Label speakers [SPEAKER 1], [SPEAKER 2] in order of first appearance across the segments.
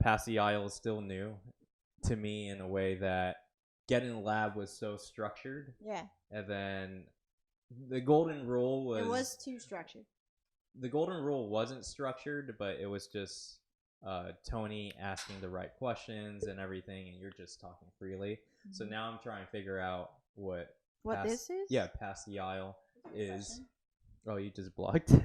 [SPEAKER 1] Pass the Isle is still new to me in a way that Get in the Lab was so structured,
[SPEAKER 2] Yeah,
[SPEAKER 1] and then the Golden Rule was.
[SPEAKER 2] it was too structured.
[SPEAKER 1] The Golden Rule wasn't structured, but it was just Tony asking the right questions and everything, and you're just talking freely. Mm-hmm. So now I'm trying to figure out what
[SPEAKER 2] this is.
[SPEAKER 1] Yeah, Pass the Isle is.
[SPEAKER 2] Question.
[SPEAKER 1] Oh, you just blocked.
[SPEAKER 2] Sorry.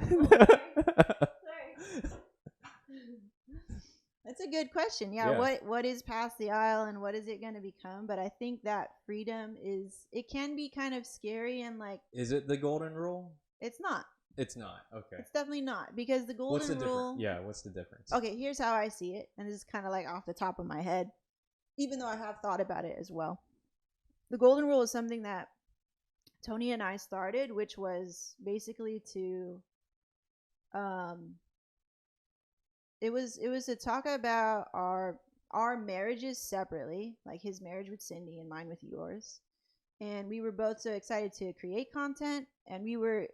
[SPEAKER 2] That's a good question. Yeah, what is Pass the Isle and what is it going to become? But I think that freedom it can be kind of scary and like.
[SPEAKER 1] Is it the Golden Rule?
[SPEAKER 2] It's not.
[SPEAKER 1] It's not. Okay.
[SPEAKER 2] It's definitely not because the Golden Rule.
[SPEAKER 1] Yeah, what's the difference?
[SPEAKER 2] Okay, here's how I see it, and this is kind of like off the top of my head, even though I have thought about it as well. The Golden Rule is something that Tony and I started, which was basically to, it was to talk about our marriages separately, like his marriage with Cindy and mine with yours. And we were both so excited to create content, and we were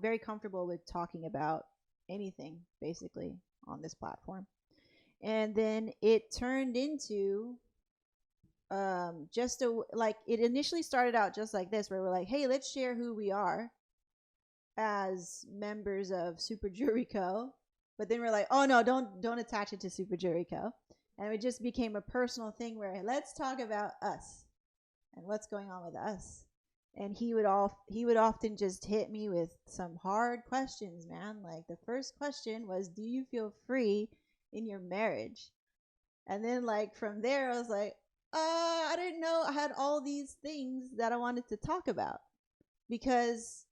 [SPEAKER 2] very comfortable with talking about anything, basically, on this platform. And then it turned into it initially started out just like this, where we're like, hey, let's share who we are as members of Super Jury Co. But then we're like, oh, no, don't attach it to Super Jury Co. And it just became a personal thing where let's talk about us. And what's going on with us. And he would often just hit me with some hard questions, man. Like the first question was, do you feel free in your marriage? And then like from there I was like, I didn't know I had all these things that I wanted to talk about. Because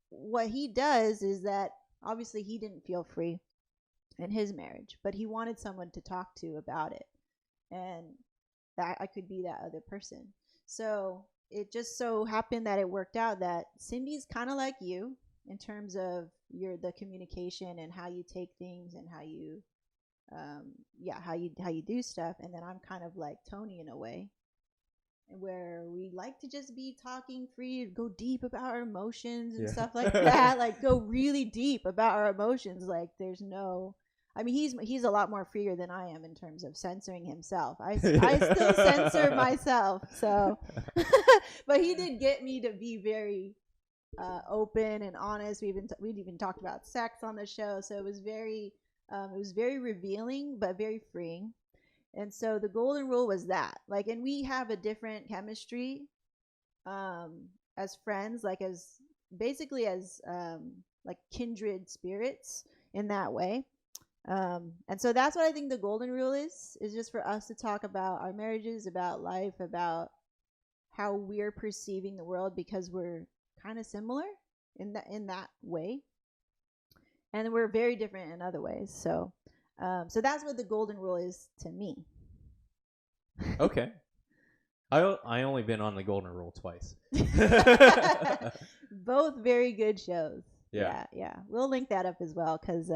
[SPEAKER 2] what he does is that obviously he didn't feel free in his marriage, but he wanted someone to talk to about it. And that I could be that other person. So it just so happened that it worked out that Cindy's kind of like you in terms of the communication and how you take things and how you do stuff. And then I'm kind of like Tony in a way, where we like to just be talking free, go deep about our emotions and stuff like that. Like go really deep about our emotions. Like there's no. I mean, he's a lot more freer than I am in terms of censoring himself. I still censor myself. So, but he did get me to be very open and honest. We'd even talked about sex on the show, so it was very revealing but very freeing. And so the Golden Rule was that. Like, and we have a different chemistry as friends, like as basically as like kindred spirits in that way. And so that's what I think the Golden Rule is just for us to talk about our marriages, about life, about how we're perceiving the world, because we're kind of similar in that way, and we're very different in other ways. So that's what the Golden Rule is to me.
[SPEAKER 1] Okay. I only been on the Golden Rule twice.
[SPEAKER 2] Both very good shows.
[SPEAKER 1] Yeah.
[SPEAKER 2] We'll link that up as well, because